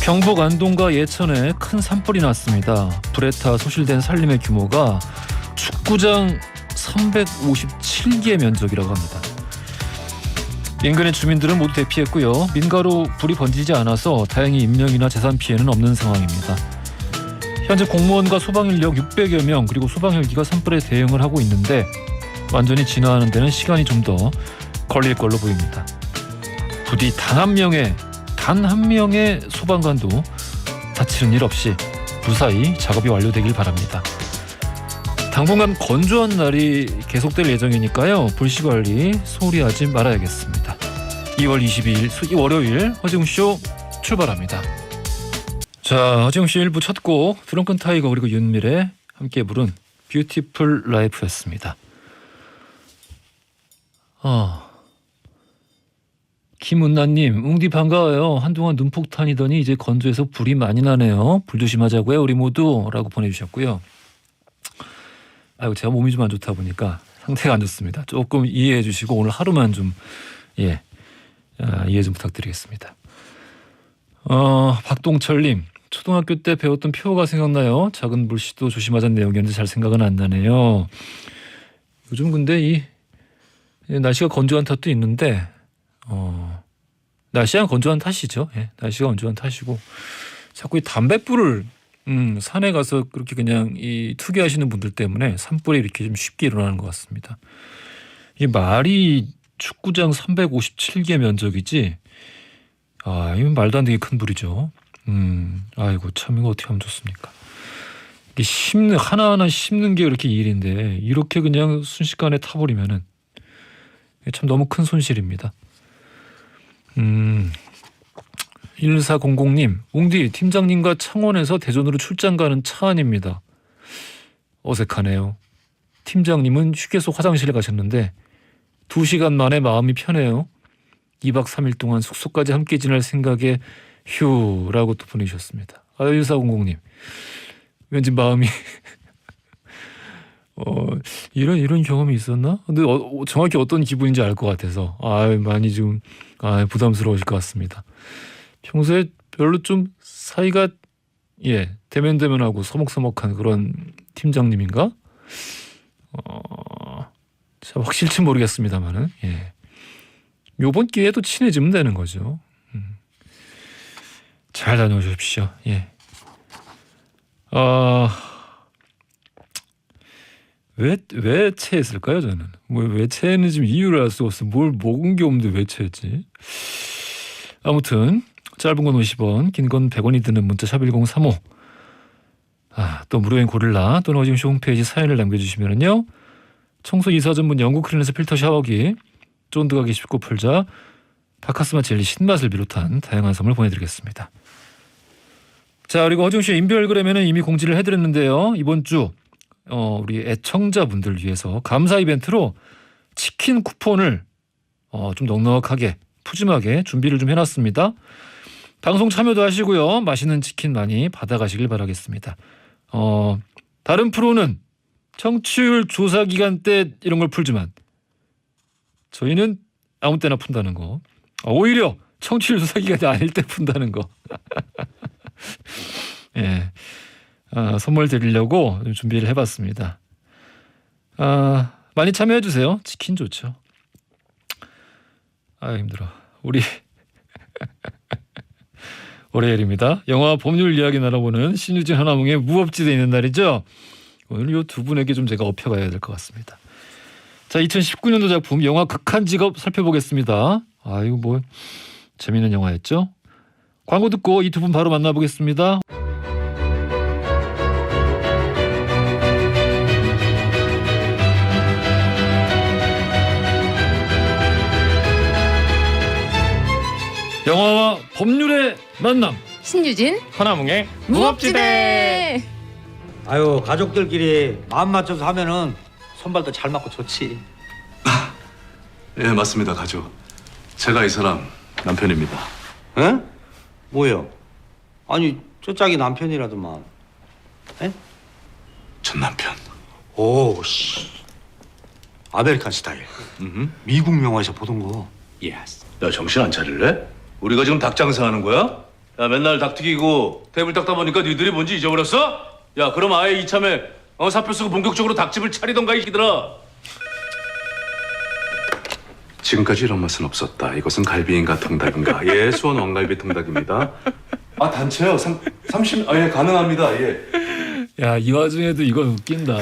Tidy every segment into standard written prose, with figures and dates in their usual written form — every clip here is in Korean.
경북 안동과 예천에 큰 산불이 났습니다. 불에 타 소실된 산림의 규모가 축구장 357개 면적이라고 합니다. 인근의 주민들은 모두 대피했고요. 민가로 불이 번지지 않아서 다행히 인명이나 재산 피해는 없는 상황입니다. 현재 공무원과 소방인력 600여 명 그리고 소방헬기가 산불에 대응을 하고 있는데 완전히 진화하는 데는 시간이 좀 더 걸릴 걸로 보입니다. 부디 단 한 명의 소방관도 다치는 일 없이 무사히 작업이 완료되길 바랍니다. 당분간 건조한 날이 계속될 예정이니까요. 불씨관리 소홀히 하지 말아야겠습니다. 2월 22일 월요일 허지웅쇼 출발합니다. 자, 허지웅쇼 1부 첫 곡 드렁큰 타이거 그리고 윤미래 함께 부른 뷰티풀 라이프였습니다. 김은나님, 웅디 반가워요. 한동안 눈폭탄이더니 이제 건조해서 불이 많이 나네요. 불 조심하자고요, 우리 모두. 라고 보내주셨고요. 아이고, 제가 몸이 좀 안 좋다 보니까 상태가 안 좋습니다. 조금 이해해 주시고 오늘 하루만 좀 이해 좀 부탁드리겠습니다. 박동철님, 초등학교 때 배웠던 표어가 생각나요. 작은 불씨도 조심하자는 내용이었는데 잘 생각은 안 나네요. 요즘 근데 이 날씨가 건조한 탓도 있는데 날씨가 건조한 탓이죠. 날씨가 건조한 탓이고 자꾸 이 담뱃불을 산에 가서 그렇게 그냥 이 투기하시는 분들 때문에 산불이 이렇게 좀 쉽게 일어나는 것 같습니다. 이 말이 축구장 357개 면적이지. 이건 말도 안 되게 큰 불이죠. 아이고 참 이거 어떻게 하면 좋습니까? 이게 하나하나 씹는 게 이렇게 일인데 이렇게 그냥 순식간에 타버리면은 참 너무 큰 손실입니다. 1400님, 웅디 팀장님과 창원에서 대전으로 출장 가는 차 안입니다. 어색하네요. 팀장님은 휴게소 화장실에 가셨는데 2시간 만에 마음이 편해요. 2박 3일 동안 숙소까지 함께 지낼 생각에 휴라고 또 보내주셨습니다. 1400님, 왠지 마음이 이런 경험이 있었나? 근데 정확히 어떤 기분인지 알 것 같아서 많이 좀 부담스러우실 것 같습니다. 평소에 별로 좀 사이가 대면대면하고 서먹서먹한 그런 팀장님인가? 참 확실치 모르겠습니다만은 요번 기회에도 친해지면 되는 거죠. 잘 다녀오십시오. 왜 체했을까요? 저는 왜 체했는지 지금 이유를 알 수가 없어. 뭘 먹은 게 없는데 왜 체했지? 아무튼 짧은 건 50원, 긴 건 100원이 드는 문자 샵 1035. 또 무료인 고릴라 또는 허지웅쇼 홈페이지 사연을 남겨주시면은요. 청소 이사 전문 영국 클리너스 필터 샤워기, 쫀득하게 쉽고 풀자, 바카스마 젤리 신맛을 비롯한 다양한 선물 보내드리겠습니다. 자, 그리고 허지웅쇼 인별그램에는 이미 공지를 해드렸는데요. 이번 주 우리 애청자분들 위해서 감사 이벤트로 치킨 쿠폰을 좀 넉넉하게 푸짐하게 준비를 좀 해놨습니다. 방송 참여도 하시고요. 맛있는 치킨 많이 받아가시길 바라겠습니다. 다른 프로는 청취율 조사 기간 때 이런 걸 풀지만 저희는 아무 때나 푼다는 거. 오히려 청취율 조사 기간이 아닐 때 푼다는 거. 선물 드리려고 준비를 해봤습니다. 많이 참여해주세요. 치킨 좋죠. 힘들어. 우리 월요일입니다. 영화 법률 이야기 나눠보는 신유진 하나몽의 무법지대에 있는 날이죠. 오늘 이 두 분에게 좀 제가 업혀가야 될 것 같습니다. 자, 2019년도 작품 영화 극한 직업 살펴보겠습니다. 이거 뭐 재미있는 영화였죠. 광고 듣고 이 두 분 바로 만나보겠습니다. 영화와 법률의 만남. 신유진 하나몽의 무법지대. 아유, 가족들끼리 마음 맞춰서 하면은 손발도 잘 맞고 좋지. 예, 맞습니다, 가족. 제가 이 사람 남편입니다. 응? 뭐요? 아니, 저 짝이 남편이라더만. 에? 전 남편. 오, 씨. 아메리칸 스타일. 미국 영화에서 보던 거. 예스. 너 정신 안 차릴래? 우리가 지금 닭 장사하는 거야? 야, 맨날 닭 튀기고 테이블 닦다 보니까 니들이 뭔지 잊어버렸어? 야, 그럼 아예 이참에 사표 쓰고 본격적으로 닭집을 차리던가 이기들아. 지금까지 이런 맛은 없었다. 이것은 갈비인가 통닭인가? 예, 수원 왕갈비 통닭입니다. 아, 단체요? 30? 아, 예, 가능합니다. 예. 야, 이 와중에도 이건 웃긴다.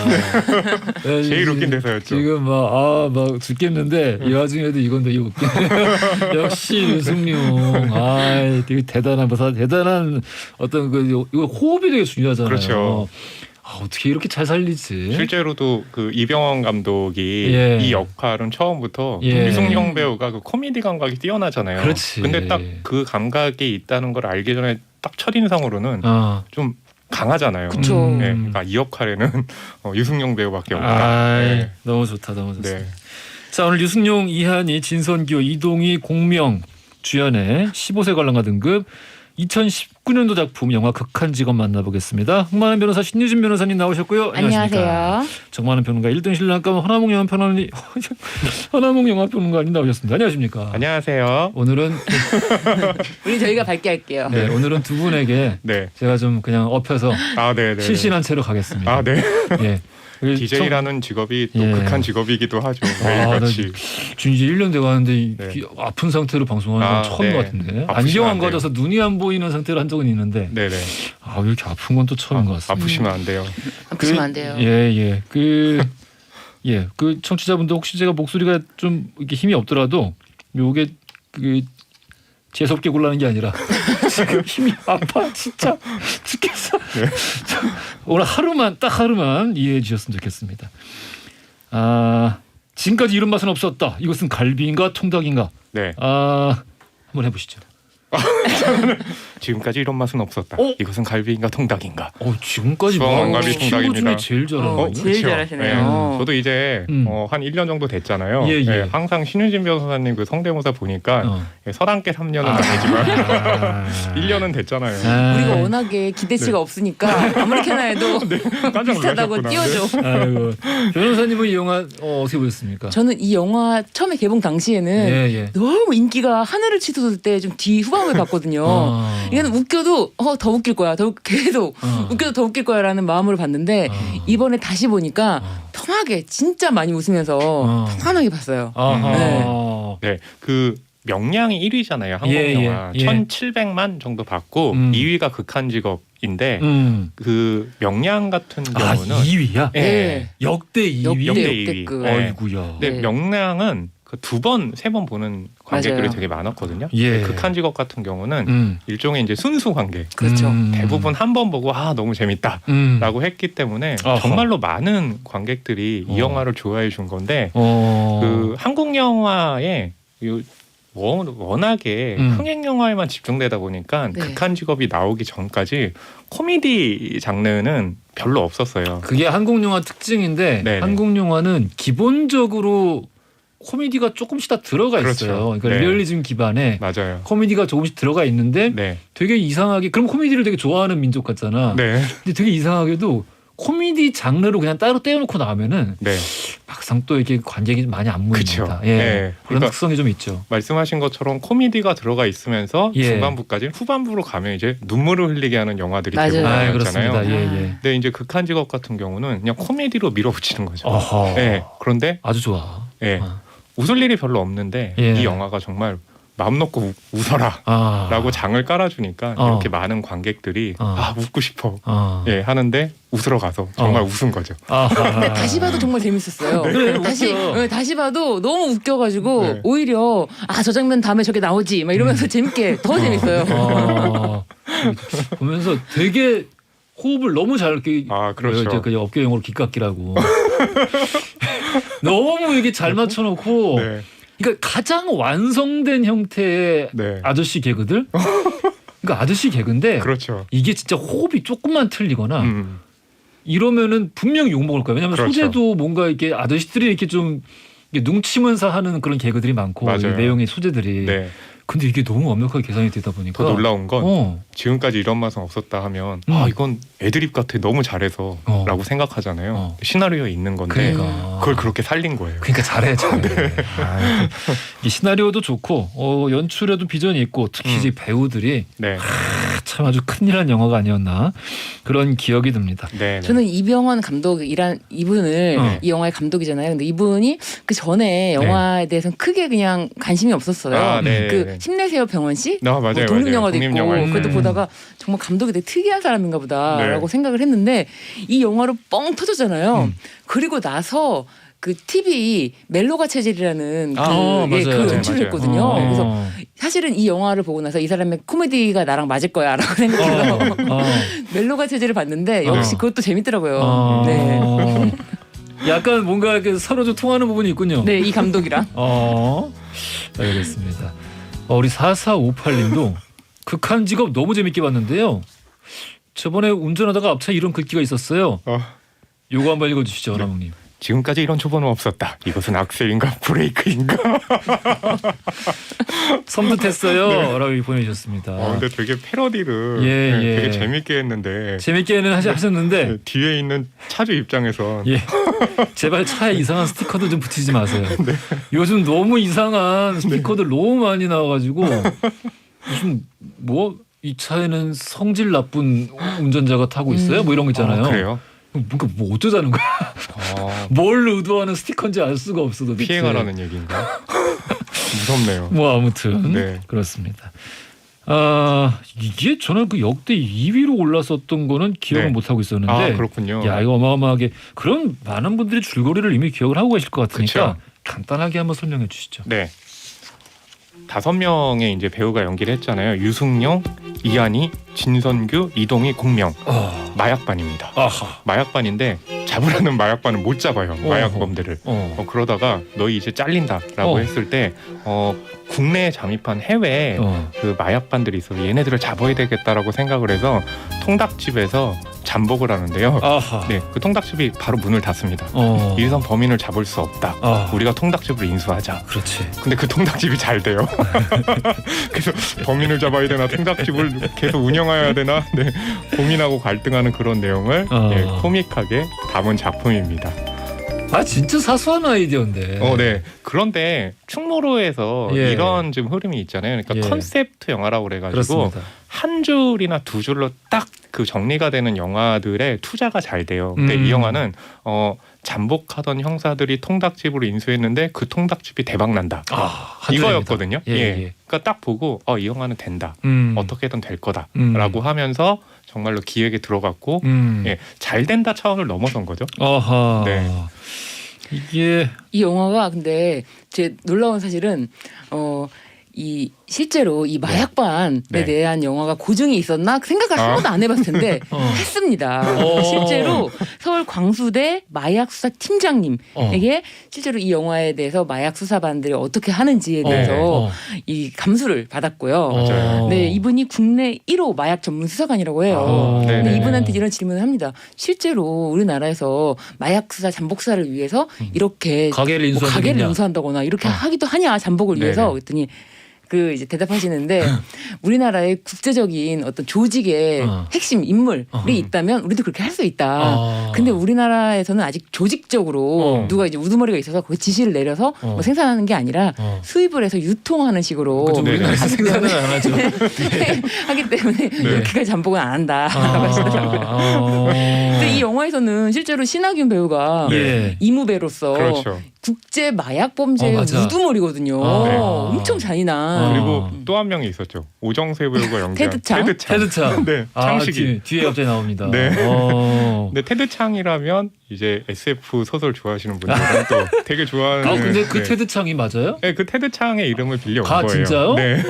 예, 제일 웃긴 대사였죠. 지금 막 죽겠는데 이 와중에도 이건 되게 웃기네. 역시 유승용. 되게 대단한 대단한 어떤 이거 호흡이 되게 중요하잖아요. 그렇죠. 어떻게 이렇게 잘 살리지? 실제로도 그 이병헌 감독이 예. 이 역할은 처음부터 예. 유승용 배우가 그 코미디 감각이 뛰어나잖아요. 그렇지. 근데 딱 그 감각이 있다는 걸 알기 전에 딱 첫인상으로는 좀 강하잖아요. 그쵸. 네, 그러니까 이 역할에는 유승용 배우밖에 없다. 네. 너무 좋다, 너무 좋습니다. 네. 자, 오늘 유승용, 이한이, 진선규, 이동희, 공명 주연의 15세 관람가 등급 2019년도 작품 영화 극한 직업 만나보겠습니다. 흥만한 변호사 신유진 변호사님 나오셨고요. 안녕하세요. 정만한 평론가 1등 신랑감 허나몽 영화평론가님 허나몽 영화평론가님 나오셨습니다. 안녕하십니까? 안녕하세요. 오늘은 우리 저희가 밝게 할게요. 네, 오늘은 두 분에게 네. 제가 좀 그냥 엎혀서 네. 실신한 채로 가겠습니다. 아, 네. 예. DJ라는 직업이 또 예. 극한 직업이기도 하죠. 나 매일같이. 준지 1년 돼가는데 네. 아픈 상태로 방송하는 건 처음 네. 것 같은데 아프시면 안경 안 안 돼요. 가져서 눈이 안 보이는 상태로 한 적은 있는데 네네. 이렇게 아픈 건 또 처음인 것 같습니다. 아프시면 안 돼요. 아프시면 안 돼요. 예. 그 청취자분들 혹시 제가 목소리가 좀 이렇게 힘이 없더라도 요게 재수없게 굴라는 게 아니라 지금 힘이 아파 진짜 죽겠어. 네. 오늘 딱 하루만 이해해 주셨으면 좋겠습니다. 지금까지 이런 맛은 없었다. 이것은 갈비인가 통닭인가? 네. 한번 해보시죠. 지금까지 이런 맛은 없었다. 이것은 갈비인가 통닭인가? 지금까지 수원 왕갈비 친구 통닭입니다. 중에 제일 잘하는 제일 거예요. 잘하시네요. 저도 이제 한 1년 정도 됐잖아요. 예. 네, 항상 신유진 변호사님 그 성대모사 보니까 서당계 3년은 아니지만 1년은 됐잖아요. 우리가 워낙에 기대치가 없으니까 아무렇게나 해도 깜짝 비슷하다고 놀라셨구나. 띄워줘. 아이고. 변호사님은 이 영화 어떻게 보셨습니까? 저는 이 영화 처음에 개봉 당시에는 예. 너무 인기가 하늘을 치솟을 때 좀 뒤 후반을 봤거든요. 이거는 웃겨도 더 웃길 거야. 계속 웃겨도 더 웃길 거야라는 마음으로 봤는데 이번에 다시 보니까 편하게 진짜 많이 웃으면서 편안하게 봤어요. 네, 그 명량이 1위잖아요. 한국 영화. 1,700만 정도 받고 2위가 극한 직업인데 그 명량 같은 경우는 2위야? 네. 역대 2위. 역대 역대급. 2위. 네. 아이고야. 근데 네. 명량은 그 2번, 3번 보는 관객들이 맞아요. 되게 많았거든요. 예. 극한 직업 같은 경우는 일종의 이제 순수 관객. 그렇죠. 대부분 한 번 보고 너무 재밌다라고 했기 때문에 아하. 정말로 많은 관객들이 이 영화를 좋아해 준 건데 그 그 한국 영화에 워낙에 흥행 영화에만 집중되다 보니까 네. 극한 직업이 나오기 전까지 코미디 장르는 별로 없었어요. 그게 한국 영화 특징인데 네네. 한국 영화는 기본적으로 코미디가 조금씩 다 들어가 그렇죠. 있어요. 그러니까 네. 리얼리즘 기반에 맞아요. 코미디가 조금씩 들어가 있는데 네. 되게 이상하게 그럼 코미디를 되게 좋아하는 민족 같잖아. 네. 근데 되게 이상하게도 코미디 장르로 그냥 따로 떼어놓고 나오면은 네. 막상 또 이렇게 관객이 많이 안 모입니다. 그쵸. 예. 네. 그런 그러니까 특성이 좀 있죠. 말씀하신 것처럼 코미디가 들어가 있으면서 예. 중반부까지 후반부로 가면 이제 눈물을 흘리게 하는 영화들이 맞아요. 대부분이었잖아요. 그렇습니다. 예. 근데 이제 극한 직업 같은 경우는 그냥 코미디로 밀어붙이는 거죠. 어허. 네. 그런데 아주 좋아. 예. 웃을 일이 별로 없는데 예. 이 영화가 정말 마음 놓고 웃어라 라고 장을 깔아주니까 이렇게 많은 관객들이 웃고 싶어 예, 하는데 웃으러 가서 정말 웃은 거죠. 근데 다시 봐도 정말 재밌었어요. 그래, 다시 봐도 너무 웃겨가지고 네. 오히려 저 장면 다음에 저게 나오지 막 이러면서 재밌게 더 재밌어요. 보면서 되게 호흡을 너무 잘 이렇게 그렇죠. 그 업계 용어로 기깎기라고 너무 이게 잘 맞춰놓고 네. 그러니까 가장 완성된 형태의 네. 아저씨 개그들 그러니까 아저씨 개그인데 그렇죠. 이게 진짜 호흡이 조금만 틀리거나 이러면은 분명히 욕먹을 거예요. 왜냐하면 그렇죠. 소재도 뭔가 이렇게 아저씨들이 이렇게 좀 이렇게 눈치면서 하는 그런 개그들이 많고 맞아요. 이 내용의 소재들이 네. 근데 이게 너무 완벽하게 계산이 되다 보니까 더 놀라운 건 지금까지 이런 맛은 없었다 하면 이건 애드립 같아 너무 잘해서라고 생각하잖아요. 시나리오에 있는 건데 그러니까. 그걸 그렇게 살린 거예요. 그러니까 잘해. 이 시나리오도 좋고 연출에도 비전이 있고 특히 이제 배우들이 네. 참 아주 큰일난 영화가 아니었나 그런 기억이 듭니다. 네. 저는 이병헌 감독이란 이분을 이 영화의 감독이잖아요. 근데 이분이 그 전에 영화에 대해서는 크게 그냥 관심이 없었어요. 네. 그 힘내세요 병원 씨, 맞아요, 독립영화도 있고 독립영화. 그것도 보다가 정말 감독이 되게 특이한 사람인가 보다라고 생각을 했는데 이 영화로 뻥 터졌잖아요. 그리고 나서 그 TV 멜로가 체질이라는 맞아요. 그 연출을 맞아요. 했거든요. 그래서 사실은 이 영화를 보고 나서 이 사람의 코미디가 나랑 맞을 거야라고 생각해서 멜로가 체질을 봤는데 역시 그것도 재밌더라고요. 네. 약간 뭔가 이렇게 서로 좀 통하는 부분이 있군요. 네, 이 감독이랑. 알겠습니다. 우리 4458님도 극한 직업 너무 재밌게 봤는데요. 저번에 운전하다가 앞차 이런 글귀가 있었어요. 요거 한번 읽어주시죠, 라몽님. 지금까지 이런 초보는 없었다. 이것은 악셀인가 브레이크인가? 섬뜩했어요. 라고 보내주셨습니다. 근데 되게 패러디를 예. 되게 재밌게 했는데 재밌게는 하셨는데 뒤에 있는 차주 입장에서 제발 차에 이상한 스티커도 좀 붙이지 마세요. 요즘 너무 이상한 스티커들 너무 많이 나와가지고 요즘 이 차에는 성질 나쁜 운전자가 타고 있어요? 뭐 이런 거 있잖아요. 그래요? 그러니까 뭐 어쩌자는 거야? 뭘 의도하는 스티커인지 알 수가 없어. 도대체. 피해가라는 얘기인가? 무섭네요. 뭐 아무튼 네. 그렇습니다. 이게 저는 그 역대 2위로 올랐었던 거는 기억을 못 하고 있었는데, 그렇군요. 야 이거 어마어마하게 그런 많은 분들이 줄거리를 이미 기억을 하고 계실 것 같으니까 그쵸? 간단하게 한번 설명해 주시죠. 네. 5명의 이제 배우가 연기를 했잖아요. 유승용, 이한이, 진선규, 이동희, 공명. 마약반입니다. 아하. 마약반인데 잡으라는 마약반을 못 잡아요. 마약범들을. 그러다가 너희 이제 잘린다라고 했을 때 국내에 잠입한 해외 그 마약반들이 있어서 얘네들을 잡아야 되겠다라고 생각을 해서 통닭집에서 잠복을 하는데요. 아하. 네, 그 통닭집이 바로 문을 닫습니다. 이선 범인을 잡을 수 없다. 우리가 통닭집을 인수하자. 그렇지. 근데 그 통닭집이 잘 돼요. 그래서 범인을 잡아야 되나 통닭집을 계속 운영해야 되나 고민하고 갈등하는 그런 내용을 코믹하게 담은 작품입니다. 진짜 사소한 아이디어인데. 네. 그런데 충무로에서 이런 좀 흐름이 있잖아요. 그러니까 컨셉트 영화라고 그래가지고 그렇습니다. 한 줄이나 두 줄로 딱 그 정리가 되는 영화들의 투자가 잘 돼요. 근데 이 영화는 잠복하던 형사들이 통닭집으로 인수했는데 그 통닭집이 대박 난다. 이거였거든요. 그러니까 딱 보고 이 영화는 된다. 어떻게든 될 거다라고 하면서 정말로 기획에 들어갔고 잘 된다 차원을 넘어선 거죠. 네. 이게 이 영화가 근데 제 놀라운 사실은 이 실제로 이 마약반에 대한 영화가 고증이 있었나 생각을 한 번도 안 해봤을 텐데 했습니다. 실제로 서울 광수대 마약수사 팀장님에게 실제로 이 영화에 대해서 마약 수사반들이 어떻게 하는지에 대해서 이 감수를 받았고요. 맞아요. 네, 이분이 국내 1호 마약 전문 수사관이라고 해요. 근데 이분한테 이런 질문을 합니다. 실제로 우리나라에서 마약 수사 잠복 수사를 위해서 이렇게 가게를 인수한다거나 이렇게 하기도 하냐 잠복을 위해서 그랬더니 그 이제 대답하시는데 우리나라의 국제적인 어떤 조직의 핵심 인물이 있다면 우리도 그렇게 할 수 있다. 근데 우리나라에서는 아직 조직적으로 누가 이제 우두머리가 있어서 그 지시를 내려서 뭐 생산하는 게 아니라 수입을 해서 유통하는 식으로 우리나라에서 생산을 안 하죠. 하기 때문에 그렇게까지 잠복은 안 한다라고 하시더라고요. 근데 이 영화에서는 실제로 신하균 배우가 이무배로서 그렇죠. 국제 마약 범죄의 우두머리거든요. 엄청 잔인한. 그리고 또 한 명이 있었죠. 오정세 배우가 연기한 테드창. 네, 창식이. 뒤에 갑자기 나옵니다. 네. 근데 테드창이라면 이제 SF 소설 좋아하시는 분들은 또 되게 좋아하는. 근데 그 테드창이 맞아요? 네, 그 테드창의 이름을 빌려온 거예요. 진짜요? 네.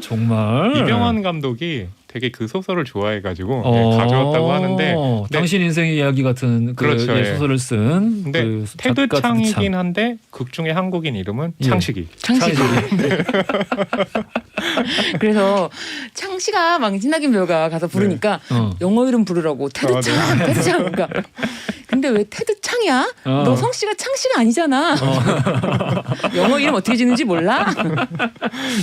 정말. 이병헌 감독이 되게 그 소설을 좋아해가지고 가져왔다고 하는데 당신 인생의 이야기 같은 그렇죠, 소설을 쓴 근데 그 테드창이긴 한데 극 중에 한국인 이름은 창식이. 창식이. 그래서 창 씨가 막 신나긴 배우가 가서 부르니까 영어 이름 부르라고 테드 창, 테드 창. 그러니까 근데 왜 테드 창이야? 너 성 씨가 창 씨가 아니잖아. 영어 이름 어떻게 짓는지 몰라?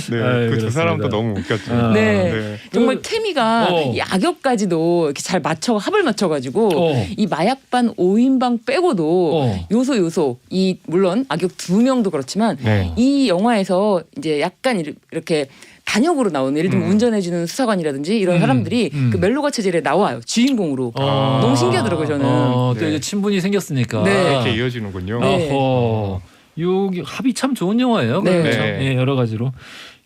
네, 아유, 그 두 그렇습니다. 사람도 너무 웃겼죠. 네. 정말 케미가 어. 이 악역까지도 이렇게 잘 맞춰 합을 맞춰가지고 이 마약반 5인방 빼고도 요소 이 물론 악역 2명도 그렇지만 네. 이 영화에서 이제 약간 이렇게 단역으로 나오는 예를 들면 운전해주는 수사관이라든지 이런 사람들이 그 멜로가 체질에 나와요 주인공으로. 너무 신기하더라고요 저는. 또 네. 이제 친분이 생겼으니까. 네. 이렇게 이어지는군요. 네. 여기 합이 참 좋은 영화예요. 네. 그렇죠? 네. 예, 여러 가지로.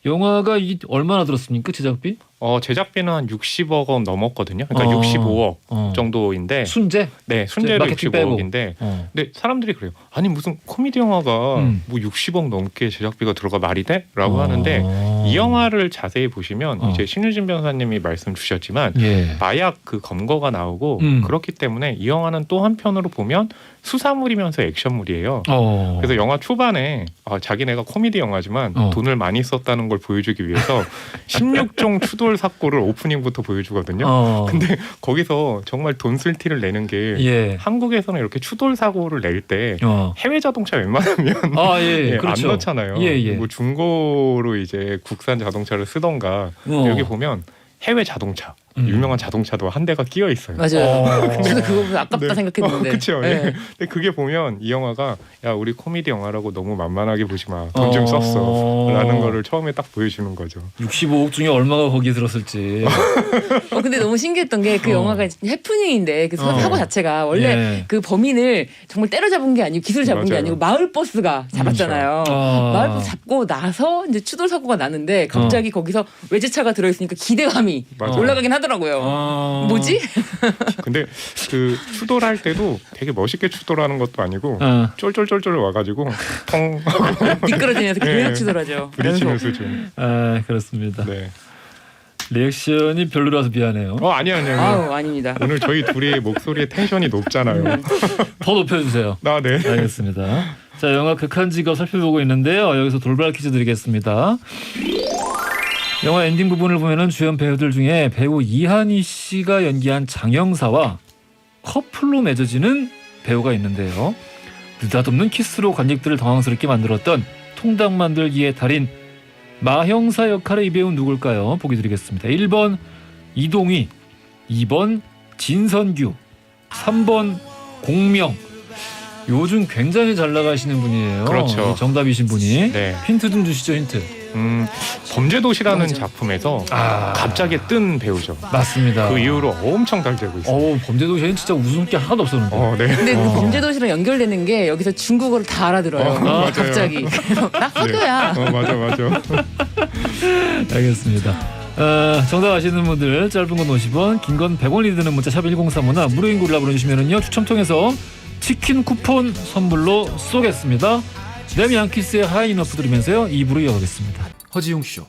영화가 얼마나 들었습니까 제작비? 제작비는 한 60억 원 넘었거든요. 그러니까 65억 정도인데, 순재? 네, 순재로 마케팅 빼고. 65억인데, 근데 사람들이 그래요. 아니 무슨 코미디 영화가 뭐 60억 넘게 제작비가 들어가 말이 돼? 라고 하는데 이 영화를 자세히 보시면 이제 신유진 변호사님이 말씀 주셨지만 예. 마약 그 검거가 나오고 그렇기 때문에 이 영화는 또 한편으로 보면 수사물이면서 액션물이에요. 그래서 영화 초반에 자기네가 코미디 영화지만 돈을 많이 썼다는 걸 보여주기 위해서 16종 추돌 사고를 오프닝부터 보여주거든요. 근데 거기서 정말 돈 쓸 티를 내는 게 예. 한국에서는 이렇게 추돌 사고를 낼 때 해외 자동차 웬만하면 예, 예, 그렇죠. 안 넣잖아요. 예, 예. 뭐 중고로 이제 국산 자동차를 쓰던가 여기 보면 해외 자동차 유명한 자동차도 한 대가 끼어 있어요. 맞아요. 저도 그거 보면 아깝다 네. 생각했는데. 그렇죠. 네. 예. 근데 그게 보면 이 영화가 야 우리 코미디 영화라고 너무 만만하게 보지 마. 돈 좀 썼어라는 거를 처음에 딱 보여주는 거죠. 65억 중에 얼마가 거기에 들었을지. 근데 너무 신기했던 게 그 영화가 해프닝인데 그 사고 자체가 원래 예. 그 범인을 정말 때려잡은 게 아니고 기술 잡은 게 맞아요. 아니고 마을 버스가 잡았잖아요. 마을 버스 잡고 나서 이제 추돌 사고가 나는데 갑자기 거기서 외제차가 들어있으니까 기대감이 맞아요. 올라가긴 하더라고요. 뭐지? 근데 그 추돌할 때도 되게 멋있게 추돌하는 것도 아니고 쫄쫄쫄쫄 와가지고 통 미끄러지면서 계속 네. 추돌하죠. 부딪히는 수준. 그렇습니다. 네. 리액션이 별로라서 미안해요. 아니요. 아우 아닙니다. 오늘 저희 둘이 목소리의 텐션이 높잖아요. 더 높여주세요. 네. 알겠습니다. 자, 영화 극한 직업 살펴보고 있는데요. 여기서 돌발 퀴즈 드리겠습니다. 영화 엔딩 부분을 보면은 주연 배우들 중에 배우 이한희 씨가 연기한 장영사와 커플로 맺어지는 배우가 있는데요. 느닷없는 키스로 관객들을 당황스럽게 만들었던 통닭 만들기의 달인 마형사 역할의 이 배우는 누굴까요? 보기 드리겠습니다. 1번 이동희, 2번 진선규, 3번 공명. 요즘 굉장히 잘 나가시는 분이에요. 그렇죠. 정답이신 분이. 네. 힌트 좀 주시죠. 힌트. 범죄도시라는 맞아. 작품에서 갑자기 뜬 배우죠. 맞습니다. 그 이후로 엄청 잘 되고 있어요. 범죄도시는 진짜 웃음기 하나도 없었는데. 네. 근데 그 범죄도시랑 연결되는 게 여기서 중국어를 다 알아들어요. 맞아요. 갑자기. 그래서 나 화교야. 맞아. 알겠습니다. 정답 아시는 분들 짧은 건 50원, 긴 건 100원이 드는 문자 샵 1035나 무료인 골라 보내주시면은요 추첨 통해서 치킨 쿠폰 선물로 쏘겠습니다. 램 양키스의 하이너프 들으면서요 2부로 이어가겠습니다. 허지용 쇼.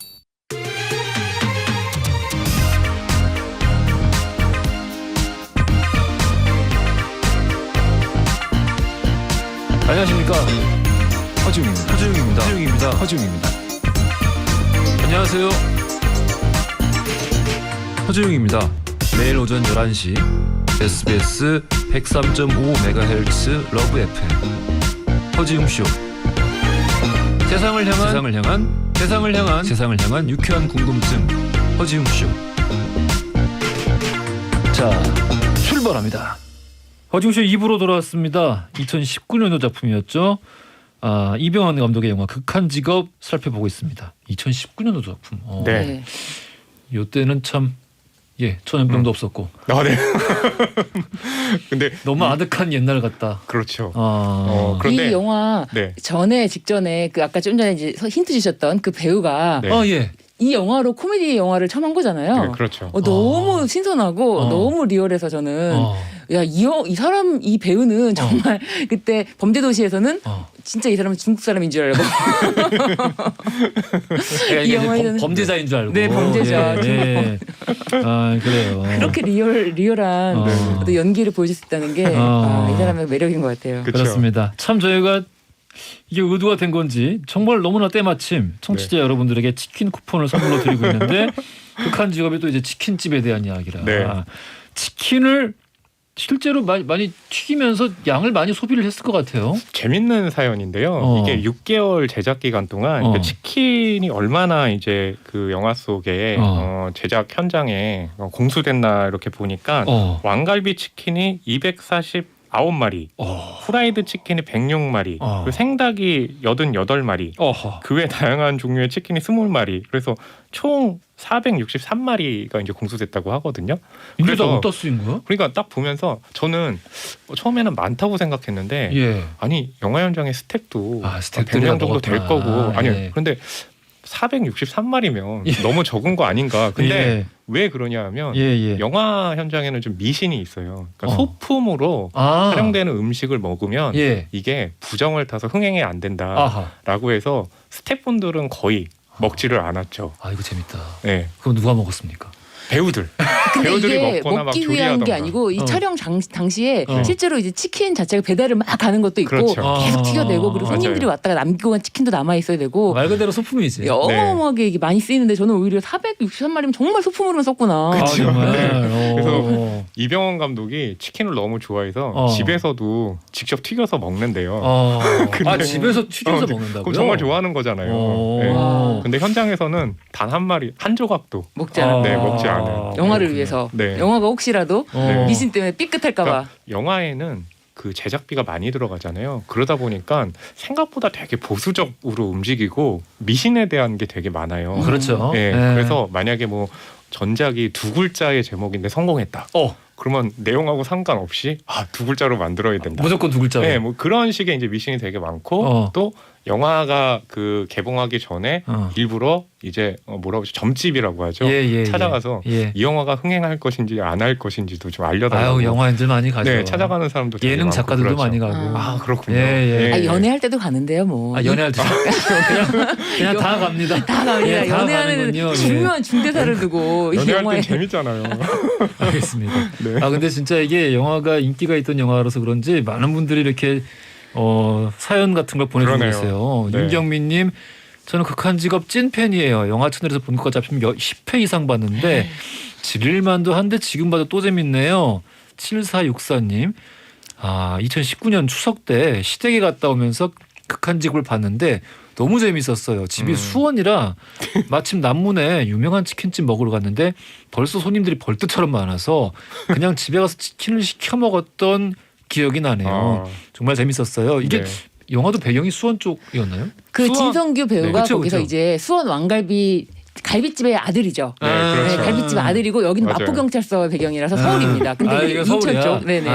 안녕하십니까. 허지용입니다. 안녕하세요. 허지웅입니다. 매일 오전 11시 SBS 103.5MHz 러브 FM 허지웅쇼. 세상을 향한 유쾌한 궁금증 허지웅쇼. 자, 출발합니다. 허지웅쇼 2부로 돌아왔습니다. 2019년도 작품이었죠. 이병헌 감독의 영화 극한 직업 살펴보고 있습니다. 2019년도 작품. 네. 이때는 참 전염병도 없었고. 네. 근데 너무 아득한 옛날 같다. 그렇죠. 이 영화 네. 직전에 그 아까 좀 전에 이제 힌트 주셨던 그 배우가 네. 예. 이 영화로 코미디 영화를 처음 한 거잖아요. 네, 그렇죠. 너무 신선하고 너무 리얼해서 저는 이 배우는 정말 그때 범죄도시에서는 진짜 이 사람은 중국 사람인 줄 알고 이 영화에는 범죄자인 줄 알고. 네, 범죄자. 예. 그래요. 그렇게 리얼한 어떤 연기를 보여줄 수 있다는 게 이 사람의 매력인 것 같아요. 그쵸. 그렇습니다. 참 저희가 이게 의도가 된 건지 정말 너무나 때마침 청취자 여러분들에게 치킨 쿠폰을 선물로 드리고 있는데 극한 직업이 또 이제 치킨집에 대한 이야기라. 네. 치킨을 실제로 많이 튀기면서 양을 많이 소비를 했을 것 같아요. 재밌는 사연인데요. 이게 6개월 제작 기간 동안 그 치킨이 얼마나 이제 그 영화 속에 제작 현장에 공수됐나 이렇게 보니까 왕갈비 치킨이 249마리, 후라이드 치킨이 106마리, 그리고 생닭이 88마리, 그 외 다양한 종류의 치킨이 20마리. 그래서 총 463마리가 이제 공수됐다고 하거든요. 이게 다 어디다 쓰인 거야? 그러니까 딱 보면서 저는 처음에는 많다고 생각했는데 예. 아니 영화 현장의 스태프도 스태프들이 100명 정도 될 먹었구나. 거고 아니 예. 그런데 463마리면 너무 적은 거 아닌가. 근데 예. 왜 그러냐 하면 예. 영화 현장에는 좀 미신이 있어요. 그러니까 어. 소품으로 촬영되는 음식을 먹으면 예. 이게 부정을 타서 흥행이 안 된다라고 해서 스태프분들은 거의 먹지를 않았죠. 아 이거 재밌다. 네. 그럼 누가 먹었습니까? 배우들. 근데 배우들이 이게 먹거나 막 먹기 위한 조리하던가. 게 아니고 이 촬영 당시에 어. 실제로 이제 치킨 자체가 배달을 막 가는 것도 있고 그렇죠. 계속 튀겨내고 그리고 맞아요. 손님들이 왔다가 남기고 간 치킨도 남아 있어야 되고 말 그대로 소품이지. 어마어마하게 이게 많이 쓰이는데 저는 오히려 463마리면 정말 소품으로만 썼구나. 아, 정말. 그래서 이병헌 감독이 치킨을 너무 좋아해서 집에서도 직접 튀겨서 먹는데요. 근데- 집에서 튀겨서 먹는다고요? 그럼 정말 좋아하는 거잖아요. 네. 와. 근데 현장에서는 단 한 마리, 한 조각도 먹지 않아. 네, 먹지 않아요. 영화를 그렇구나. 위해서. 네. 영화가 혹시라도 네. 미신 때문에 삐끗할까봐. 그러니까 영화에는 그 제작비가 많이 들어가잖아요. 그러다 보니까 생각보다 되게 보수적으로 움직이고 미신에 대한 게 되게 많아요. 그렇죠. 네, 네. 그래서 만약에 뭐 전작이 2글자의 제목인데 성공했다. 그러면 내용하고 상관없이 2글자로 만들어야 된다. 무조건 2글자로. 네, 뭐 그런 식의 이제 미신이 되게 많고 또 영화가 그 개봉하기 전에 일부러 이제 뭐라고 하죠? 점집이라고 하죠. 찾아가서 이 영화가 흥행할 것인지 안 할 것인지도 좀 알려달라고. 아유 영화인들 많이 가죠. 네, 찾아가는 사람도 되게 예능 많고 작가들도 그렇죠. 많이 가고. 아 그렇군요. 예. 아, 연애할 때도 가는데요, 뭐. 연애할 때 그냥 다 갑니다. 다 가요. 예, 다 연애하는 가는군요. 예. 중요한 중대사를 두고 이 연애할 영화에 땐 재밌잖아요. 알겠습니다. 네. 아 근데 진짜 이게 영화가 인기가 있던 영화라서 그런지 많은 분들이 이렇게 사연 같은 걸 보내주고 그러네요. 계세요. 네. 윤경민님, 저는 극한 직업 찐 팬이에요. 영화 채널에서 본 것 잡히면 10회 이상 봤는데 지릴만도 한데 지금 봐도 또 재밌네요. 7464님, 2019년 추석 때 시댁에 갔다 오면서 극한 직업을 봤는데 너무 재밌었어요. 집이 수원이라 마침 남문에 유명한 치킨집 먹으러 갔는데 벌써 손님들이 벌떼처럼 많아서 그냥 집에 가서 치킨을 시켜 먹었던 기억이 나네요. 정말 재밌었어요. 이게 네. 영화도 배경이 수원 쪽이었나요? 그 수원- 진성규 배우가 네, 그쵸, 거기서 그쵸. 이제 수원 왕갈비 갈비집의 아들이죠. 네, 그렇죠. 네, 갈비집 아들이고 여기는 맞아요. 마포경찰서 배경이라서 서울입니다. 근데 이게 이거 인천 서울이야? 쪽. 네네.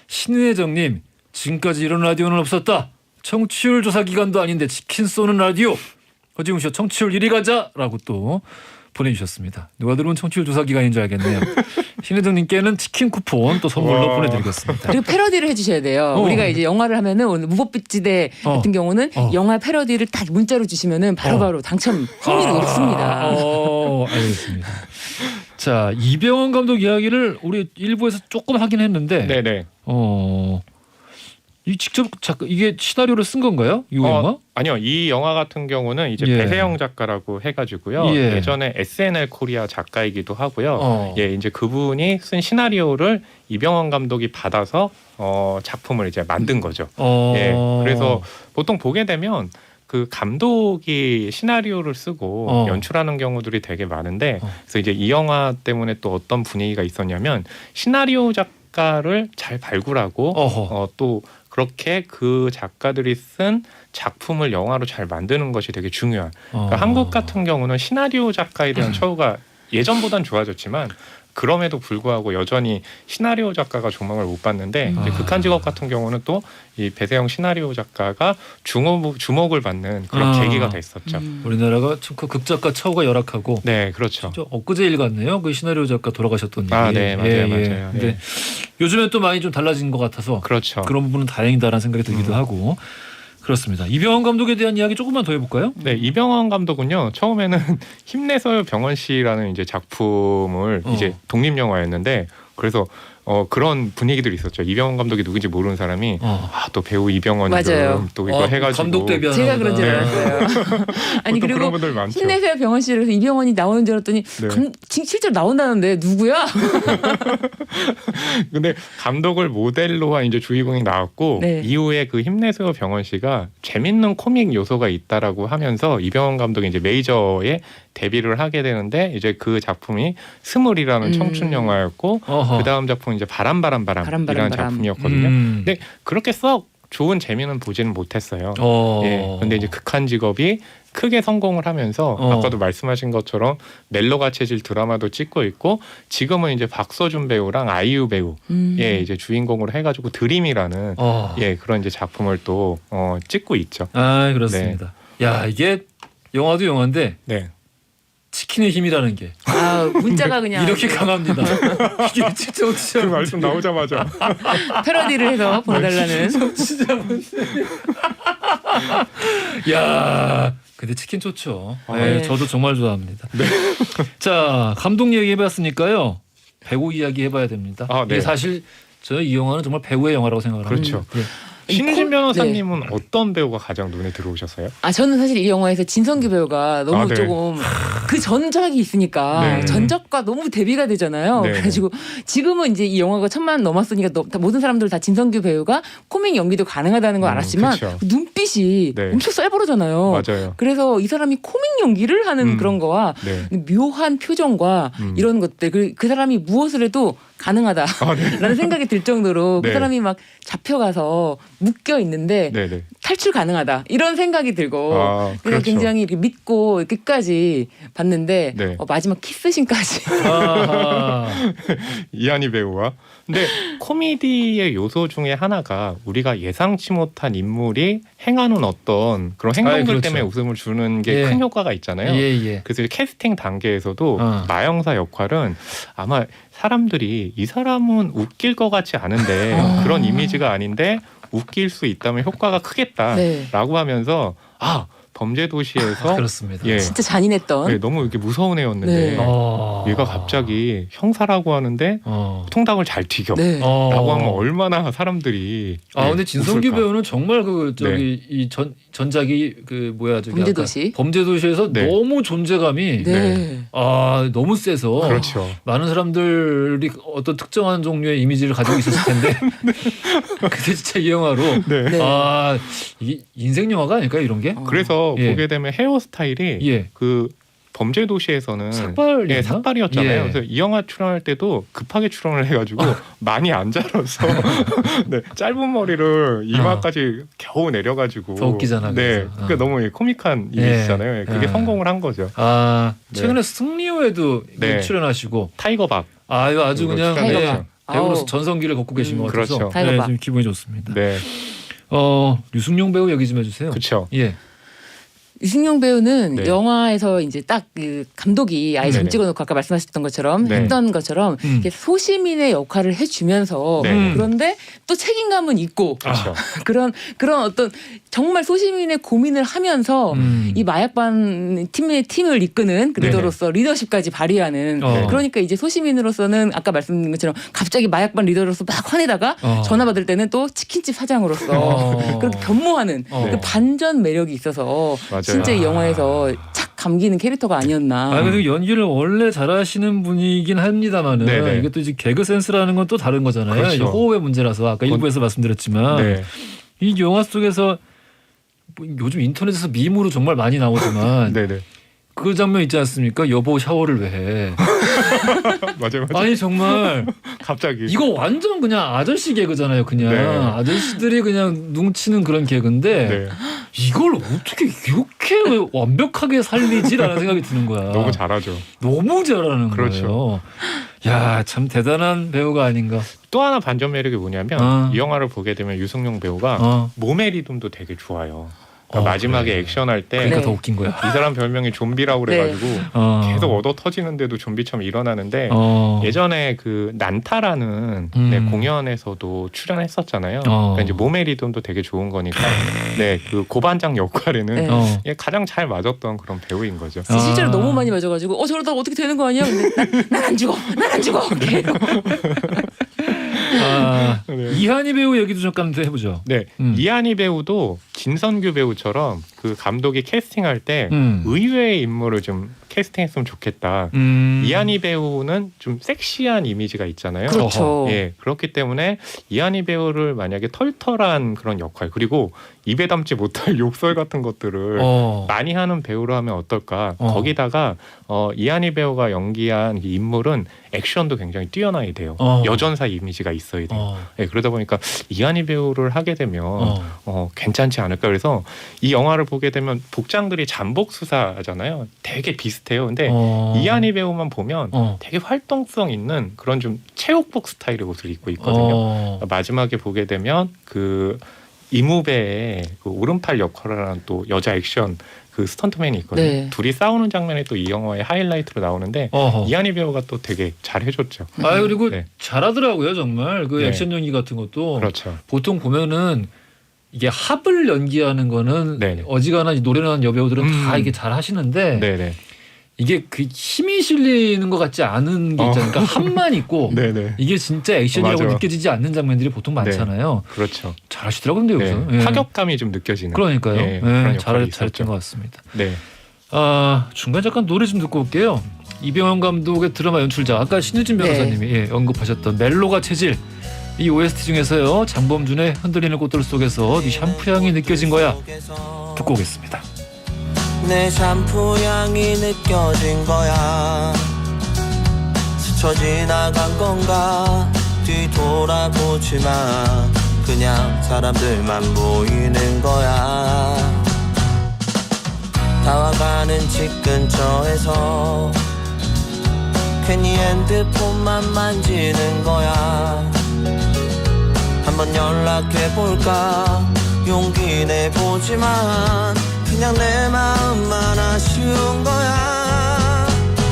신혜정님, 지금까지 이런 라디오는 없었다. 청취율 조사 기간도 아닌데 치킨 쏘는 라디오. 허지웅 씨 청취율 1위 가자라고 또 보내주셨습니다. 누가 들으면 청취율 조사 기간인 줄 알겠네요. 신혜정님께는 치킨 쿠폰 또 선물로 와. 보내드리겠습니다. 그리고 패러디를 해주셔야 돼요. 우리가 이제 영화를 하면은 오늘 무법빛지대 같은 경우는 영화 패러디를 딱 문자로 주시면은 바로바로 당첨 확률이 높습니다. 알겠습니다. 자, 이병헌 감독 이야기를 우리 일부에서 조금 하긴 했는데, 네네. 이 직접 이게 시나리오를 쓴 건가요? 이 영화? 아니요. 이 영화 같은 경우는 이제 예. 배세영 작가라고 해가지고요. 예. 예전에 SNL 코리아 작가이기도 하고요. 예. 이제 그분이 쓴 시나리오를 이병헌 감독이 받아서 작품을 이제 만든 거죠. 예. 그래서 보통 보게 되면 그 감독이 시나리오를 쓰고 연출하는 경우들이 되게 많은데, 그래서 이제 이 영화 때문에 또 어떤 분위기가 있었냐면 시나리오 작가를 잘 발굴하고 또 그렇게 그 작가들이 쓴 작품을 영화로 잘 만드는 것이 되게 중요한. 그러니까 한국 같은 경우는 시나리오 작가에 대한 처우가 예전보단 좋아졌지만 그럼에도 불구하고 여전히 시나리오 작가가 조망을 못 받는데 이제 극한 직업 같은 경우는 또 이 배세영 시나리오 작가가 주목을 받는 그런 계기가 됐었죠. 우리나라가 그 극작가 처우가 열악하고, 네, 그렇죠. 진짜 엊그제 일 같네요. 그 시나리오 작가 돌아가셨던 일이. 네, 맞아요. 근데 네. 요즘엔 또 많이 좀 달라진 것 같아서 그렇죠. 그런 부분은 다행이다라는 생각이 들기도 하고 그렇습니다. 이병헌 감독에 대한 이야기 조금만 더 해볼까요? 네, 이병헌 감독은요 처음에는 힘내서요 병헌 씨라는 이제 작품을 이제 독립 영화였는데, 그래서 그런 분위기들이 있었죠. 이병헌 감독이 누군지 모르는 사람이 또 배우 이병헌 맞아요. 또 이거 해가지고 감독 데뷔하는 제가 그런 줄 네. 알았어요. 아니 보통 그리고 그런 분들 많죠. 힘내세요 병원 씨를 이병헌이 나오는 줄 알았더니 네. 실제로 나온다는데 누구야? 근데 감독을 모델로 한 이제 주인공이 나왔고 네. 이후에 그 힘내세요 병원 씨가 재밌는 코믹 요소가 있다라고 하면서 이병헌 감독이 이제 메이저에 데뷔를 하게 되는데 이제 그 작품이 스물이라는 청춘 영화였고 그 다음 작품 이제 바람이라는 작품이었거든요. 근데 그렇게 썩 좋은 재미는 보지는 못했어요. 예. 근데 이제 극한 직업이 크게 성공을 하면서 아까도 말씀하신 것처럼 멜로가 체질 드라마도 찍고 있고 지금은 이제 박서준 배우랑 아이유 배우 예 이제 주인공으로 해가지고 드림이라는 예 그런 이제 작품을 또 찍고 있죠. 아 그렇습니다. 야 이게 영화도 영화인데 네. 치킨의 힘이라는 게 문자가 그냥 이렇게 강합니다. 이게 진짜 어떻게 그 말씀 나오자마자 패러디를 해서 보내달라는. 진짜 야 근데 치킨 좋죠. 네, 네. 저도 정말 좋아합니다. 자 감독 얘기 해봤으니까요. 배우 이야기 해봐야 됩니다. 네. 이게 사실 저 이 영화는 정말 배우의 영화라고 생각을 합니다. 그렇죠. 예. 신진 변호사님은 어떤 배우가 가장 눈에 들어오셨어요? 저는 사실 이 영화에서 진성규 배우가 너무 네. 조금 그 전작이 있으니까 네. 전작과 너무 대비가 되잖아요. 네. 그래가지고 지금은 이제 이 영화가 1,000만 넘었으니까 모든 사람들 다 진성규 배우가 코믹 연기도 가능하다는 걸 알았지만 그쵸. 눈빛이 네. 엄청 쌀벌하잖아요. 맞아요. 그래서 이 사람이 코믹 연기를 하는 그런 거와 네. 묘한 표정과 이런 것들 그 사람이 무엇을 해도 가능하다라는 생각이 들 정도로 네. 그 사람이 막 잡혀가서 묶여 있는데 네네. 탈출 가능하다 이런 생각이 들고 그래서 그렇죠. 굉장히 이렇게 믿고 끝까지 봤는데 네. 마지막 키스신까지 아하. 이한희 배우와 근데 코미디의 요소 중에 하나가 우리가 예상치 못한 인물이 행하는 어떤 그런 행동들 그렇죠. 때문에 웃음을 주는 게 예. 큰 효과가 있잖아요. 예. 그래서 캐스팅 단계에서도 어. 마영사 역할은 아마 사람들이 이 사람은 웃길 것 같지 않은데 그런 이미지가 아닌데 웃길 수 있다면 효과가 크겠다라고 네. 하면서 범죄도시에서 그렇습니다. 예. 진짜 잔인했던 예, 너무 이렇게 무서운 애였는데 네. 얘가 갑자기 형사라고 하는데 통닭을 잘 튀겨. 네. 라고 하면 얼마나 사람들이 근데 진성규 웃을까. 배우는 정말 그 저기 이 전작이 그 뭐야 저기 범죄도시. 아까 범죄도시에서 네. 너무 존재감이 네. 너무 세서 그렇죠. 많은 사람들이 어떤 특정한 종류의 이미지를 가지고 있었을 텐데 근데 진짜 이 영화로 네. 네. 이게 인생 영화가 아닐까 이런 게 그래서 예. 보게 되면 헤어스타일이 예. 그 범죄도시에서는 삭발이었나? 예, 삭발이었잖아요. 예. 그래서 이 영화 출연할 때도 급하게 출연을 해가지고 많이 안 자라서 네, 짧은 머리를 이마까지 겨우 내려가지고 더 웃기잖아, 네, 그래서. 그러니까 너무 코믹한 이미지잖아요. 예. 그게 예. 성공을 한 거죠. 최근에 승리호에도 네. 출연하시고 타이거박. 이거 아주 그리고 그냥 출연했죠. 배우로서 아우. 전성기를 걷고 계신 것 같아서 그렇죠. 타이거박. 좀 기분이 좋습니다. 네, 류승룡 배우 얘기 좀 해주세요. 그렇죠. 예. 이승용 배우는 네. 영화에서 이제 딱 그 감독이 아예 점 네네. 찍어놓고 아까 말씀하셨던 것처럼 네. 했던 것처럼 이렇게 소시민의 역할을 해주면서 네. 그런데 또 책임감은 있고 그렇죠. 그런 어떤 정말 소시민의 고민을 하면서 이 마약반 팀을 이끄는 그 네네. 리더로서 리더십까지 발휘하는 그러니까 이제 소시민으로서는 아까 말씀드린 것처럼 갑자기 마약반 리더로서 막 화내다가 전화 받을 때는 또 치킨집 사장으로서 그렇게 변모하는 그 반전 매력이 있어서 맞아요. 진짜 이 영화에서 착 감기는 캐릭터가 아니었나. 근데 연기를 원래 잘하시는 분이긴 합니다만은 네네. 이게 또 이제 개그 센스라는 건 또 다른 거잖아요. 그렇죠. 이게 호흡의 문제라서 아까 일부에서 말씀드렸지만 네. 이 영화 속에서 뭐 요즘 인터넷에서 밈으로 정말 많이 나오지만 네네. 그 장면 있지 않습니까? 여보 샤워를 왜 해? 맞아요. 아니 정말 갑자기. 이거 완전 그냥 아저씨 개그잖아요. 그냥 네. 아저씨들이 그냥 뭉치는 그런 개그인데 네. 이걸 어떻게 이렇게 완벽하게 살리지라는 생각이 드는 거야. 너무 잘하죠. 너무 잘하는 그렇죠. 거예요. 야, 참 대단한 배우가 아닌가. 또 하나 반전 매력이 뭐냐면 이 영화를 보게 되면 유승용 배우가 몸의 리듬도 되게 좋아요. 그러니까 마지막에 그래. 액션할 때 그러니까 네. 더 웃긴 거야. 이 사람 별명이 좀비라고 그래가지고 계속 얻어 터지는데도 좀비처럼 일어나는데 예전에 그 난타라는 네, 공연에서도 출연했었잖아요. 그러니까 이제 몸의 리듬도 되게 좋은 거니까 네, 그 고반장 역할에는 네. 예, 가장 잘 맞았던 그런 배우인 거죠. 실제로 너무 많이 맞아가지고 저러다 어떻게 되는 거 아니야? 근데 난 안 죽어, 난 안 죽어. 계속. 네. 이한희 배우 얘기도 잠깐 더 해보죠. 네, 이한희 배우도 진선규 배우처럼 그 감독이 캐스팅할 때 의외의 인물을 좀 캐스팅했으면 좋겠다. 이한희 배우는 좀 섹시한 이미지가 있잖아요. 그렇죠. 예, 그렇기 때문에 이한희 배우를 만약에 털털한 그런 역할 그리고 입에 담지 못할 욕설 같은 것들을 많이 하는 배우로 하면 어떨까? 거기다가 이한희 배우가 연기한 이 인물은 액션도 굉장히 뛰어나야 돼요. 여전사 이미지가 있어야 돼요. 예, 그러다 보니까 이한희 배우를 하게 되면 괜찮지 않을까? 그래서 이 영화를 보게 되면 복장들이 잠복 수사잖아요. 되게 비슷해요. 근데 이한희 배우만 보면 되게 활동성 있는 그런 좀 체육복 스타일의 옷을 입고 있거든요. 마지막에 보게 되면 그 이무배의 그 오른팔 역할을 하는 또 여자 액션 그 스턴트맨이 있거든요. 네. 둘이 싸우는 장면이 또 이 영화의 하이라이트로 나오는데 이한희 배우가 또 되게 잘 해줬죠. 아 그리고 네. 잘하더라고요 정말 그 네. 액션 연기 같은 것도 그렇죠. 보통 보면은 이게 합을 연기하는 거는 네네. 어지간한 노련한 여배우들은 다 이게 잘 하시는데 네네. 이게 그 힘이 실리는 것 같지 않은 게 있잖아요. 그러니까 합만 있고 네네. 이게 진짜 액션이라고 맞아. 느껴지지 않는 장면들이 보통 많잖아요. 그렇죠. 잘하시더라고요, 근데 여기서. 네. 예. 타격감이 좀 느껴지는. 그러니까요. 예, 예, 그런 역할이 잘했던 있었죠. 것 같습니다. 네. 아 중간 잠깐 노래 좀 듣고 올게요. 이병헌 감독의 드라마 연출자 아까 신유진 변호사님이 예, 언급하셨던 멜로가 체질 이 OST 중에서요 장범준의 흔들리는 꽃들 속에서 네 샴푸 향이 느껴진 거야 듣고 오겠습니다. 내 샴푸 향이 느껴진 거야. 스쳐 지나간 건가 뒤돌아보지만 그냥 사람들만 보이는 거야. 다와가는 집 근처에서 괜히 핸드폰만 만지는 거야. 한번 연락해볼까 용기 내보지만 그냥 내 마음만 아쉬운 거야.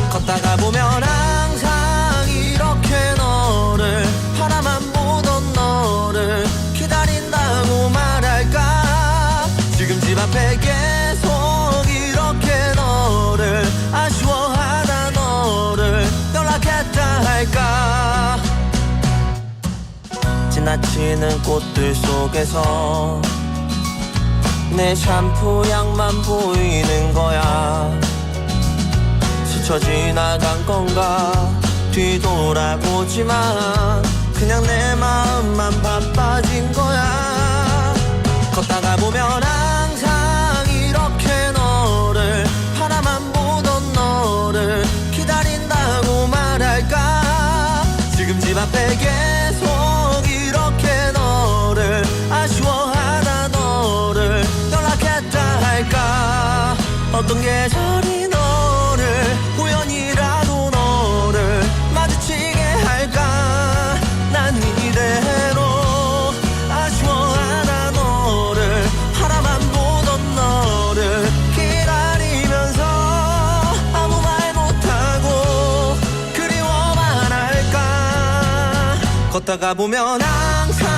걷다가 보면 항상 이렇게 너를 바라만 보던 너를 기다린다고 말할까. 지금 집 앞에 계속 이렇게 너를 아쉬워하다 너를 연락했다 할까. 지나치는 꽃들 속에서 내 샴푸 향만 보이는 거야. 스쳐 지나간 건가 뒤돌아보지만 그냥 내 마음만 바빠진 거야. 걷다가 보면 항상 이렇게 너를 바라만 보던 너를 기다린다고 말할까. 지금 집 앞에 계속 이렇게 너를 아쉬워하다 너를 연락했다 할까. 어떤 계절이 너를 우연이라도 너를 마주치게 할까. 난 이대로 아쉬워하다 너를 바라만 보던 너를 기다리면서 아무 말 못하고 그리워만 할까. 걷다가 보면 항상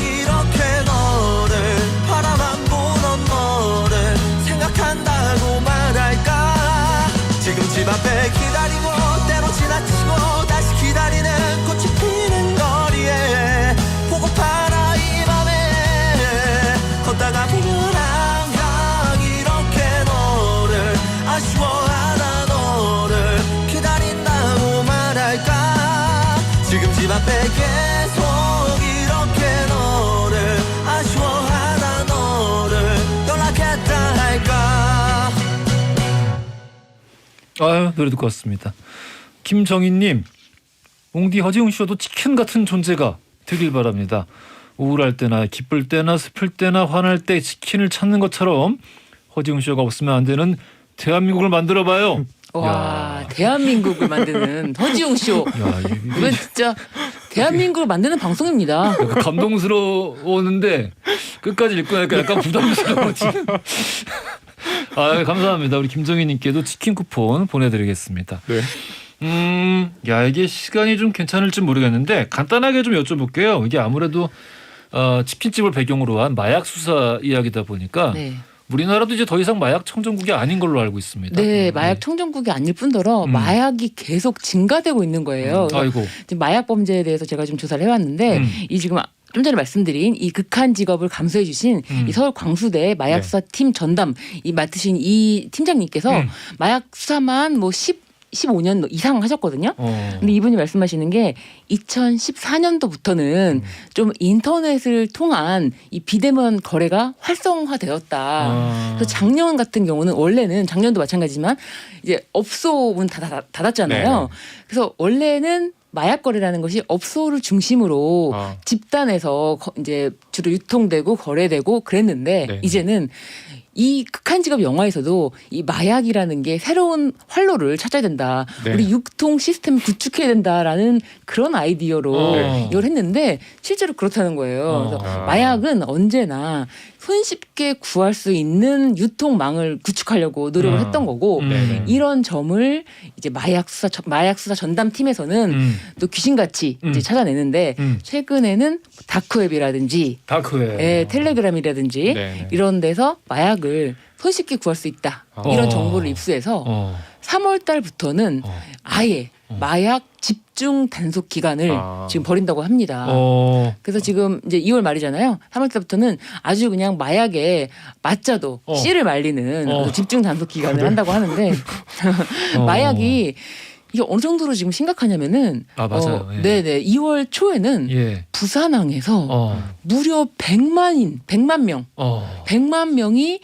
이렇게 너를 바라만 보던 너를 생각한다고 말할까. 지금 집 앞에 기다리고 때로 지나치고 다시 기다리는 꽃이 피는 거리에 보고파라 이 밤에. 걷다가 보면 항상 이렇게 너를 아쉬워하다 너를 기다린다고 말할까. 지금 집 앞에 계속 이렇게 너를 아쉬워하다 너를 연락했다 할까. 아유 노래 듣고 왔습니다. 김정희님 옹디 허지웅 씨와도 치킨 같은 존재가 되길 바랍니다. 우울할 때나 기쁠 때나 슬플 때나 화날 때 치킨을 찾는 것처럼 허지웅 씨가 없으면 안 되는 대한민국을 만들어봐요. 와 대한민국을 만드는 허지웅 쇼. 야, 이건 진짜 대한민국을 만드는 방송입니다. 약간 감동스러웠는데 끝까지 읽고 나니까 약간 부담스러워지. 아 감사합니다. 우리 김정희님께도 치킨 쿠폰 보내드리겠습니다. 네. 야 이게 시간이 좀 괜찮을지 모르겠는데 간단하게 좀 여쭤볼게요. 이게 아무래도 치킨집을 배경으로 한 마약 수사 이야기다 보니까 네. 우리나라도 이제 더 이상 마약 청정국이 아닌 걸로 알고 있습니다. 네, 마약 청정국이 아닐 뿐더러 마약이 계속 증가되고 있는 거예요. 그래서 아이고. 지금 마약 범죄에 대해서 제가 좀 조사를 해왔는데 이 지금 좀 전에 말씀드린 이 극한 직업을 감수해 주신 이 서울 광수대 마약수사팀 전담 이 맡으신 이 팀장님께서 마약 수사만 뭐 15년 이상 하셨거든요. 근데 이분이 말씀하시는 게 2014년도부터는 좀 인터넷을 통한 이 비대면 거래가 활성화되었다. 그래서 작년 같은 경우는 원래는 작년도 마찬가지지만 이제 업소 문 닫았잖아요. 네네. 그래서 원래는 마약 거래라는 것이 업소를 중심으로 집단에서 이제 주로 유통되고 거래되고 그랬는데 네. 이제는 이 극한 직업 영화에서도 이 마약이라는 게 새로운 활로를 찾아야 된다. 네. 우리 유통 시스템을 구축해야 된다라는 그런 아이디어로 이걸 했는데 실제로 그렇다는 거예요. 그래서 마약은 언제나 손쉽게 구할 수 있는 유통망을 구축하려고 노력을 했던 거고 이런 점을 이제 마약 수사 전담 팀에서는 또 귀신같이 이제 찾아내는데 최근에는 다크웹이라든지 다크웹. 텔레그램이라든지 네. 이런 데서 마약을 손쉽게 구할 수 있다. 이런 정보를 입수해서 3월 달부터는 아예 마약 집중 단속 기간을 지금 벌인다고 합니다. 그래서 지금 이제 2월 말이잖아요. 3월 달부터는 아주 그냥 마약에 맞자도 씨를 말리는 집중 단속 기간을 한다고 하는데 마약이 이게 어느 정도로 지금 심각하냐면은 맞아요. 예. 네네 2월 초에는 예. 부산항에서 무려 100만 명이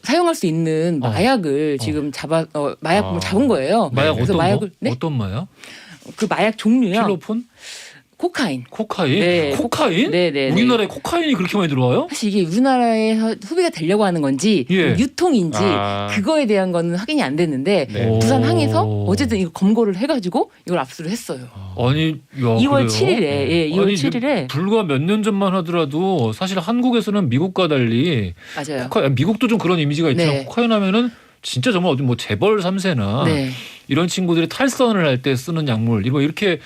사용할 수 있는 마약을 지금 마약을 잡은 거예요. 마약 그래서 어떤 마약을 거? 어떤 마약? 그 마약 종류요. 필로폰? 코카인. 코카인? 네. 코카인? 네네. 우리나라에 코카인이 그렇게 많이 들어와요? 사실 이게 우리나라에서 소비가 되려고 하는 건지 예. 유통인지 그거에 대한 거는 확인이 안 됐는데 네. 부산항에서 어쨌든 이거 검거를 해가지고 이걸 압수를 했어요. 아니, 야, 2월 그래요? 7일에 예, 2월 아니, 7일에 불과 몇 년 전만 하더라도 사실 한국에서는 미국과 달리 맞아요. 미국도 좀 그런 이미지가 있지만 네. 코카인 하면은 진짜 정말 어디 뭐 재벌 3세나 네. 이런 친구들이 탈선을 할 때 쓰는 약물 뭐 이렇게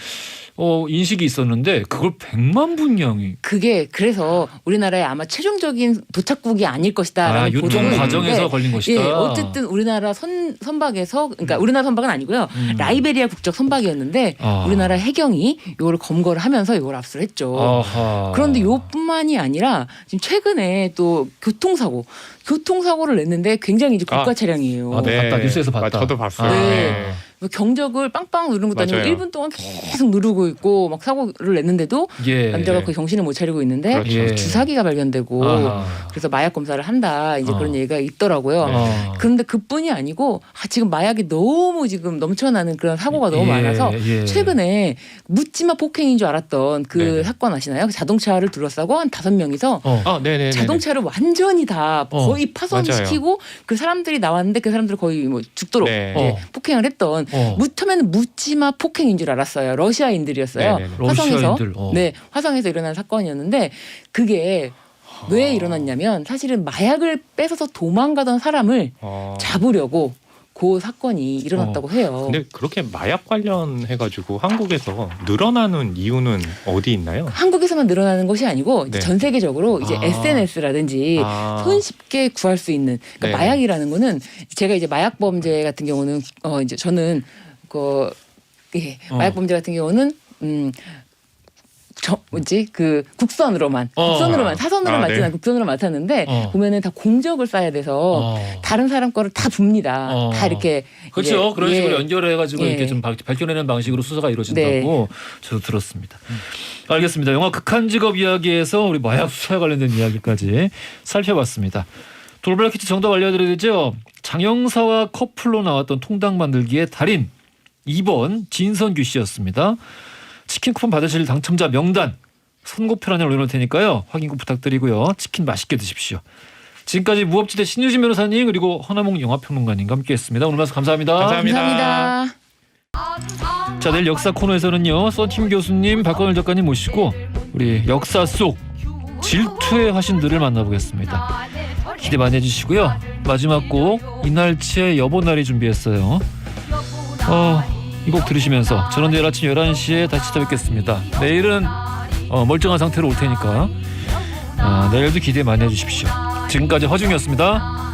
인식이 있었는데 그걸 100만 분량이 그게 그래서 우리나라의 아마 최종적인 도착국이 아닐 것이다라는 유통 보도는 과정에서 있는데 걸린 것이다. 예, 어쨌든 우리나라 선박에서 그러니까 우리나라 선박은 아니고요. 라이베리아 국적 선박이었는데 우리나라 해경이 이걸 검거를 하면서 이걸 압수를 했죠. 아하. 그런데 이뿐만이 아니라 지금 최근에 또 교통사고를 냈는데 굉장히 이제 고가 차량이에요. 봤다. 뉴스에서 봤다. 저도 봤어요. 네. 경적을 빵빵 누르는 것도 아니고 맞아요. 1분 동안 계속 누르고 있고 막 사고를 냈는데도 예. 남자가 거의 정신을 못 차리고 있는데 그렇죠. 예. 주사기가 발견되고 아하. 그래서 마약 검사를 한다 이제 그런 얘기가 있더라고요. 그런데 그뿐이 아니고 지금 마약이 너무 지금 넘쳐나는 그런 사고가 너무 많아서 최근에 묻지마 폭행인 줄 알았던 그 네네. 사건 아시나요? 자동차를 둘러싸고 한 5명이서 네네. 자동차를 완전히 다 거의 파손시키고 그 사람들이 나왔는데 그 사람들 거의 뭐 죽도록 네. 이제 폭행을 했던 처음에는 묻지마 폭행인 줄 알았어요. 러시아인들이었어요. 네네네. 화성에서 러시아인들. 화성에서 일어난 사건이었는데 그게 왜 일어났냐면 사실은 마약을 뺏어서 도망가던 사람을 잡으려고 그 사건이 일어났다고 해요. 근데 그렇게 마약 관련해가지고 한국에서 늘어나는 이유는 어디 있나요? 한국에서만 늘어나는 것이 아니고 이제 네. 전 세계적으로 이제 SNS라든지 손쉽게 구할 수 있는 그러니까 네. 마약이라는 거는 제가 이제 마약 범죄 같은 경우는 이제 저는 마약 범죄 같은 경우는 국선으로만 사선으로 맡지 않고 국선으로 맡았는데 보면은 다 공적을 쌓아야 돼서 다른 사람 거를 다 봅니다. 다 이렇게 그렇죠. 그런 예. 식으로 연결해가지고 예. 이렇게 좀 밝혀내는 방식으로 수사가 이루어진다고 저도 들었습니다. 알겠습니다. 영화 극한 직업 이야기에서 우리 마약 수사에 관련된 이야기까지 살펴봤습니다. 돌발 퀴즈 정답 알려드려야 되죠. 장영사와 커플로 나왔던 통닭 만들기의 달인 2번 진선규 씨였습니다. 치킨 쿠폰 받으실 당첨자 명단 선고표란에 올려놓을 테니까요. 확인 꼭 부탁드리고요. 치킨 맛있게 드십시오. 지금까지 무법지대 신유진 변호사님 그리고 허나몽 영화평론가님과 함께했습니다. 오늘 말씀 감사합니다. 감사합니다. 자, 내일 역사 코너에서는요. 썬팀 교수님, 박건일 작가님 모시고 우리 역사 속 질투의 화신들을 만나보겠습니다. 기대 많이 해주시고요. 마지막 곡 이날치의 여보날이 준비했어요. 이 곡 들으시면서 저는 내일 아침 11시에 다시 찾아뵙겠습니다. 내일은 멀쩡한 상태로 올 테니까 내일도 기대 많이 해주십시오. 지금까지 허지웅이었습니다.